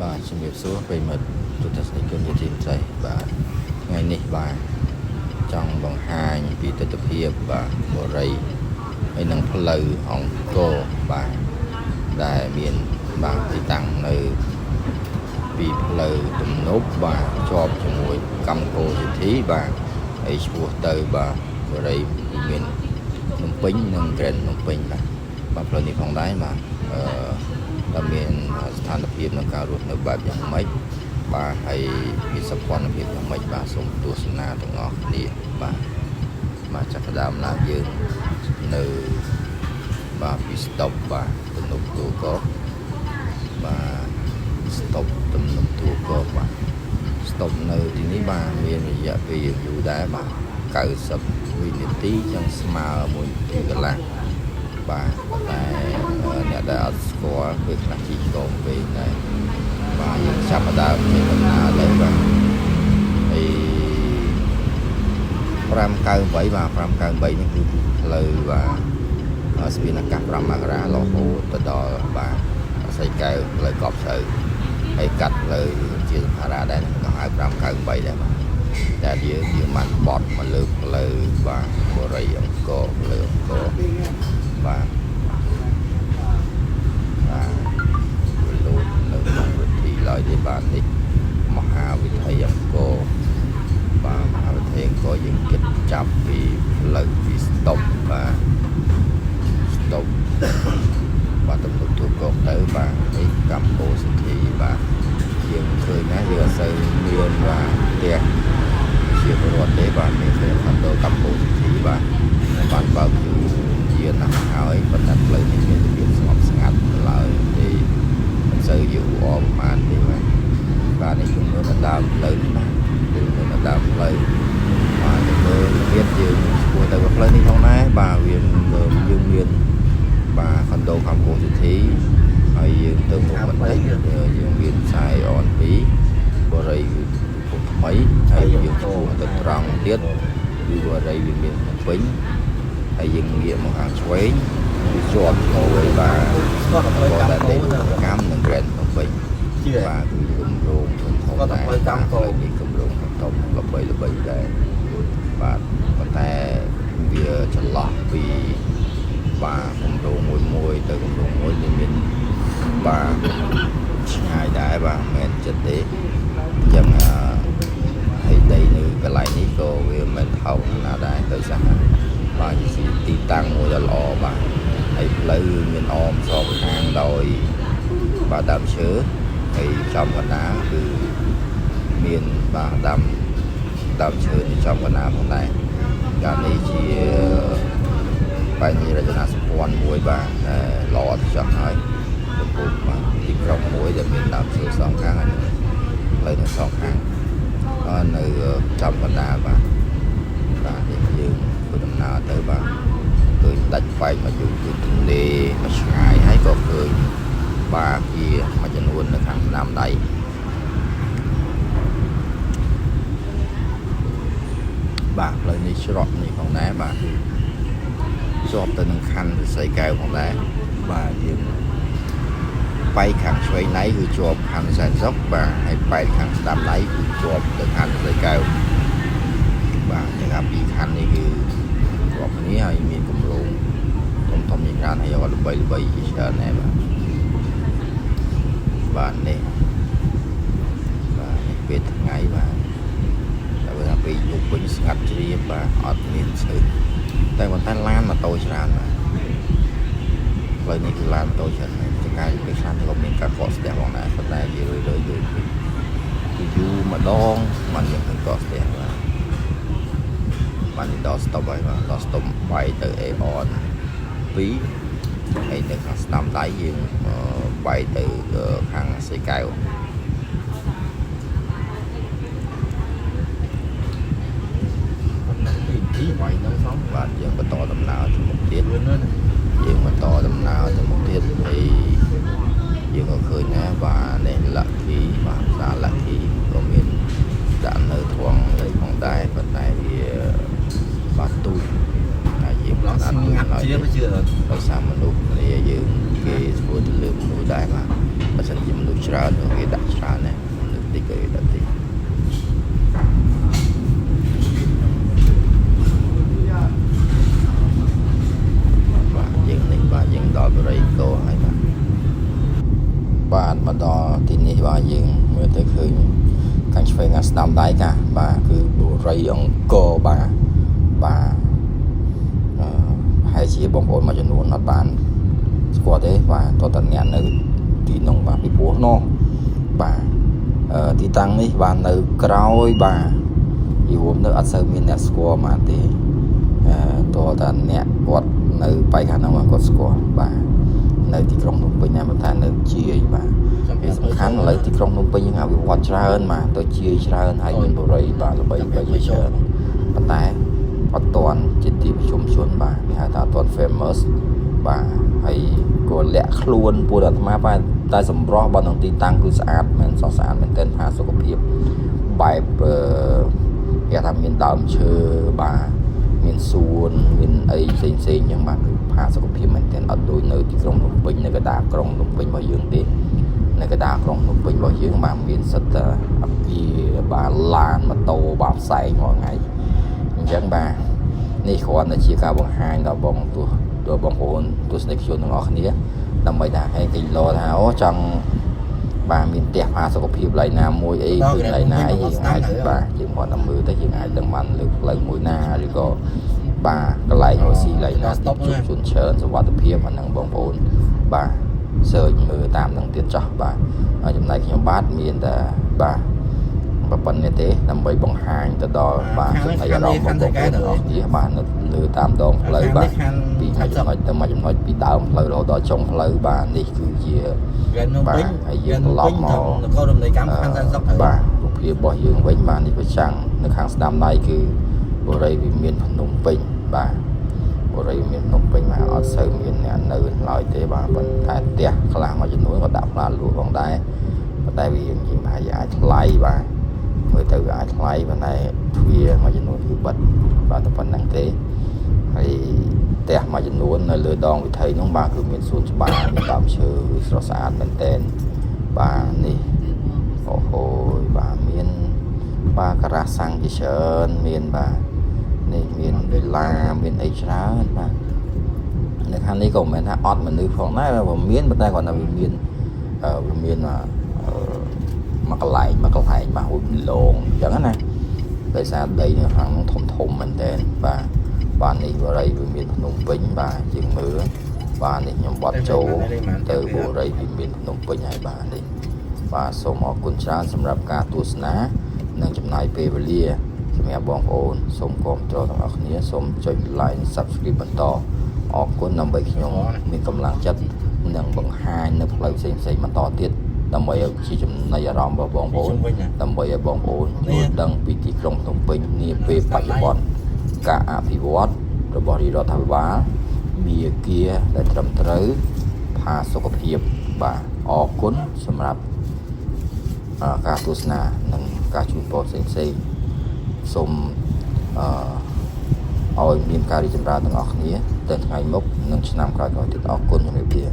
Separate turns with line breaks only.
បាទជំរាបសួរប្រិមិត្តទូទស្សនិកជនជាទីមេត្រីបាទថ្ងៃនេះបាទចង់បង្ហាញពីទស្សនវិជ្ជាបាទបរិយាហើយនឹងផ្លូវអង្គរបាទដែលមានបាទទីតាំងនៅពីផ្លូវទំនប់បាទជាប់ជាមួយកម្មកោសិទ្ធិបាទហើយឆ្ពោះទៅបាទបរិយាមានភ្នំពេញនិងក្រែនភ្នំពេញបាទផ្លូវនេះផងដែរបាទដែលមានស្ថានភាពនៃការរស់នៅបែបយ៉ាងម៉េចបាទហើយមានសកម្មភាពយ៉ាងម៉េចបាទសូមទស្សនាទាំងអស់គ្នាបាទចាប់ផ្ដើមឡើងយើងនៅបាទពីស្តុបបាទទំនប់ទូកោបាទស្តុបទំនប់ទូកោបាទស្តុបនៅទីនេះបាទមានរយៈពេលយូរដែរបាទ90វិនាទីចឹងស្មើ1នាទីកន្លះបាទតែអ្នកដែលអត់ស្គាល់ពេលខ្លះជីកងពេកដែរបាទយើងចាប់ផ្ដើមពីដំណើរទៅបាទហើយ598បាទ598នេះគឺផ្លូវបាទស្ពានអាកាស5មករារហូតទៅដល់បាទសៃកែវផ្លូវកប់ស្រូវហើយកាត់ផ្លូវជាសភារៈដែរក៏ហៅ598ដែរបាទតែយើងបានបត់មកលើផ្លូវបាទបរិយាអង្គរផ្លូវអង្គរបាទលូតនៅក្នុងវិធីឡើយទេបាទនេះមហាវិថីអង្គរបាទមហាវិថីអង្គរយើងគិតចាប់ពីផ្លូវពីស្តុបបាទស្តុបបាទទំនប់ទូកោទៅបាទនេះកម្ពុជាសិទ្ធិបាទយើងឃើញណាវាអត់សូវមានបាទផ្ទះជាពលរដ្ឋទេបាទមានតែខុនដូកម្ពុជាសិទ្ធិបាទបានបើកយូរជាណាស់ហើយប៉ុន្តែផ្លូវនេះមានរបៀបស្ងប់ស្ងាត់ឡើយទេមិនសូវយូរអមបានទេបាទនេះគឺមើលតាមផ្លូវណាគឺមើលតាមផ្លូវបាទទៅមើលរបៀបយើងស្គាល់ទៅផ្លូវនេះផងដែរបាទយើងមានបាទខុនដូកម្ពុជាសិទ្ធិហើយយើងទៅមុខបន្តិចយើងមានខ្សែអន2បរិយាពុកថ្មីហើយយើងចូលទៅត្រង់ទៀតគឺបរិយាវាមានភ្នំពេញហើយយើងងាកមកខាងឆ្វេងវាជាប់ជាមួយបាទស្គាត់ទៅកម្មកម្មនិងក្រែនភ្នំពេញបាទគឺគម្រោងធំៗដែរកម្មនេះគម្រោងធំល្បីដែរបាទប៉ុន្តែវាចន្លោះពីបាទគម្រោងមួយទៅគម្រោងមួយមានបាទឆ្ងាយដែរបាទមិនមែនចិត្តទេអញ្ចឹងហើយដីនៅកន្លែងនេះក៏វាមិនថោកណាស់ដែរដោយសារបាទជាទីតាំងមួយដ៏ល្អបាទហើយផ្លូវមានអមសងខាងដោយបាទដើមឈើហើយចំកណ្ដាលគឺមានបាទដើមឈើនៅចំកណ្ដាលផងដែរកាលនេះជាបញ្ញរចនាសម្ព័ន្ធមួយបាទល្អទៅចោះហើយចំពោះបាទទីក្រុងមួយដែលមានដើមឈើសងខាងហើយផ្លូវទាំងសងខាងនៅចំកណ្ដាលបាទនេះយើងធ្វើដំណើរទៅបាទឃើញដាច់បែកមកយូរទន្លេមកឆ្ងាយហើយក៏ឃើញបាទជាមួយចំនួននៅខាងស្នាមដៃបាទផ្លូវនេះច្រកនេះផងដែរបាទជាប់ទៅនឹងខណ្ឌសីកែវផងដែរបាទយើងបែកខាងឆ្វេងដៃគឺជាប់ខណ្ឌសែនសុខបាទហើយបែកខាងស្ដាំដៃគឺជាប់ទៅខណ្ឌសីកែវបាទទាំងពីរខណ្ឌនេះគឺជាប់គ្នាហើយមានគម្រោងធំៗជាច្រើនហើយអត់ល្បីជាច្រើនដែរបាទនេះពេលថ្ងៃបាទតែបើថាពេលយប់វិញស្ងាត់ជ្រាបបាទអត់មានឈើតែប៉ុន្តែឡានម៉ូតូច្រើនបាទផ្លូវនេះគឺឡានម៉ូតូច្រើនចង្កាយពេលខ្លះក៏មានការកកស្ទះផងដែរប៉ុន្តែនិយាយរឿយៗគឺយូរម្ដងបានយើងឃើញកកស្ទះបាទនេះដល់ស្តុបហើយបាទដល់ស្តុបបាយទៅអេអន2ហើយនៅខាងស្ដាំដៃយើងបាយទៅខាងសីកែវបាទយើងបន្តដំណើរទៅមុខទៀតយើងបន្តដំណើរទៅមុខទៀតហើយយើងក៏ឃើញណាបាទនេះលក្ខីបាទផ្សារលក្ខីក៏មានដាក់នៅធំនេះផងដែរប៉ុន្តែវាបាទទូចហើយយើងអត់ស្ងាត់ជាជឿដោយសារមនុស្សគ្នាយើងគេធ្វើទៅលើមនុស្សដែរបាទបើសិនជាមនុស្ស ច្រើនគេដាក់ច្រើនណាលើកតិចក៏គេដាក់តិចបាទយើងនេះបាទយើងដល់បរិយាកោហើយបាទមកដល់ទីនេះបាទយើងមើលទៅឃើញខាងឆ្វេងខាងស្ដាំដៃកាបាទគឺបរិយាអង្គរបាទហើយជាបងប្អូនមួយចំនួនអត់បានស្គាល់ទេបាទតើតើអ្នកនៅទីនោះបាទពីព្រោះនោះបាទទីតាំងនេះបាទនៅក្រោយបាទយួមនៅអត់សូវមានអ្នកស្គាល់មកទេតើតើអ្នកគាត់នៅបៃខាងនោះគាត់ស្គាល់បាទនៅទីក្រុងភ្នំពេញណាតែនៅជាយបាទវាសំខាន់ឥឡូវទីក្រុងភ្នំពេញយើងអភិវឌ្ឍច្រើនបាទទៅជាយច្រើនហើយមានបរិយាបាទល្បីច្រើនប៉ុន្តែអត់ទាន់ជាទីប្រជុំជនបាទគេហៅថាអត់ទាន់ famous បាទហើយក៏លាក់ខ្លួនពួកអាត្មាបាទតែសម្រស់របស់ក្នុងទីតាំងគឺស្អាតមែនសោះស្អាតមែនទែនផាសុខភាពបែបគេថាមានដើមឈើបាទមានសួនមានអីផ្សេងអញ្ចឹងបាទគឺផាសុខភាពមែនទែនអត់ដូចនៅទីក្រុងភ្នំពេញនៅកណ្ដាលក្រុងភ្នំពេញរបស់យើងទេនៅកណ្ដាលក្រុងភ្នំពេញរបស់យើងបាទមានសិតតែអគារបាទឡានម៉ូតូបាទផ្សែងរាល់ថ្ងៃអញ្ចឹងបាទនេះគ្រាន់តែជាការបង្ហាញដល់បងប្អូនទស្សនិកជនទាំងអស់គ្នាដើម្បីថាឲ្យគេលោថាអូចង់បាទមានផ្ទះផាសុខភាពឡៃណាមួយអីគឺឡៃណាអីយើងអាចបាទយើងមកតាមមើលទៅយើងអាចដឹងបានលើផ្លូវមួយណាឬក៏បាទកន្លែងរស់ស៊ីឡៃណាទីជួបជុនច្រើនសុវត្ថិភាពអាហ្នឹងបងប្អូនបាទសើចមើលតាមនឹងទៀតចោះបាទចំណែកខ្ញុំបាទមានតែបាទប៉ុណ្្នេះទេដើម្បីបង្ហាញទៅដល់បាទចំណាយអារម្មណ៍របស់បងប្អូនទាំងអស់គ្នាបាទនៅលើតាមដងផ្លូវបាទពីមួយចំណុចទៅមួយចំណុចពីដើមផ្លូវរហូតដល់ចុងផ្លូវបាទនេះគឺជាបាទហើយយើងត្រឡប់មកនគររំលែកកម្មខណ្ឌសែនសុខបាទរូបភាពរបស់យើងវិញបាទនេះប្រចាំងនៅខាងស្ដាំដៃគឺបរិយាវិមានភ្នំពេញបាទបរិយាវិមានភ្នំពេញបាទអត់សូវមានអ្នកនៅឡើយទេបាទប៉ុន្តែផ្ទះខ្លះមួយចំនួនក៏ដាក់ផ្លាលក់ផងដែរប៉ុន្តែវានិយាយថាអាចថ្លៃបាទមើលទៅអាចថ្លៃប៉ុន្តែទ្វារមួយចំនួនគឺបិទបាទតែប៉ុណ្្នឹងទេហើយផ្ទះមួយចំនួននៅលើដងវិថីនោះបាទគឺមានសួនច្បារមានដើមឈើស្រស់ស្អាតមែនទែនបាទនេះអូហូបាទមានបាទការ៉ាសាំងជាច្រើនមានបាទនេះមានវេលាមានអីច្រើនបាទនៅខាងនេះក៏មិនមែនថាអត់មនុស្សផងដែរបើមានប៉ុន្តែគាត់ថាវាមានមកកន្លែងបាទហូបលងអញ្ចឹងណាដោយសារដីនៅខាងនោះធំមែនទែនបាទនេះបរិយាវិមានភ្នំពេញបាទយើងមើលបាទនេះខ្ញុំបត់ចូលទៅបរិយាវិមានភ្នំពេញហើយបាទនេះបាទសូមអរគុណច្រើនសម្រាប់ការទស្សនានិងចំណាយពេលវេលាសម្រាប់បងប្អូនសូមគាំទ្រទាំងអស់គ្នាសូមចុច like subscribe បន្តអរគុណដើម្បីខ្ញុំមានកម្លាំងចិត្តនិងបង្ហាញនៅផ្លូវផ្សេងបន្តទៀតដើម្បីឲ្យជាចំណីអារម្មណ៍របស់បងប្អូនដើម្បីឲ្យបងប្អូនយល់ដឹងពីទីក្រុងភ្នំពេញនាពេលបច្ចុប្បន្នការអភិវឌ្ឍរបស់រដ្ឋាភិបាលមាគាដែលត្រឹមត្រូវផាសុខភាពបាទអរគុណសម្រាប់ការទស្សនានិងការជួយពរផ្សេងសូមឲ្យមានការរីកចម្រើនទាំងអស់គ្នាទៅថ្ងៃមុខនិងឆ្នាំក្រោយៗទៀតអរគុណជំរាបលា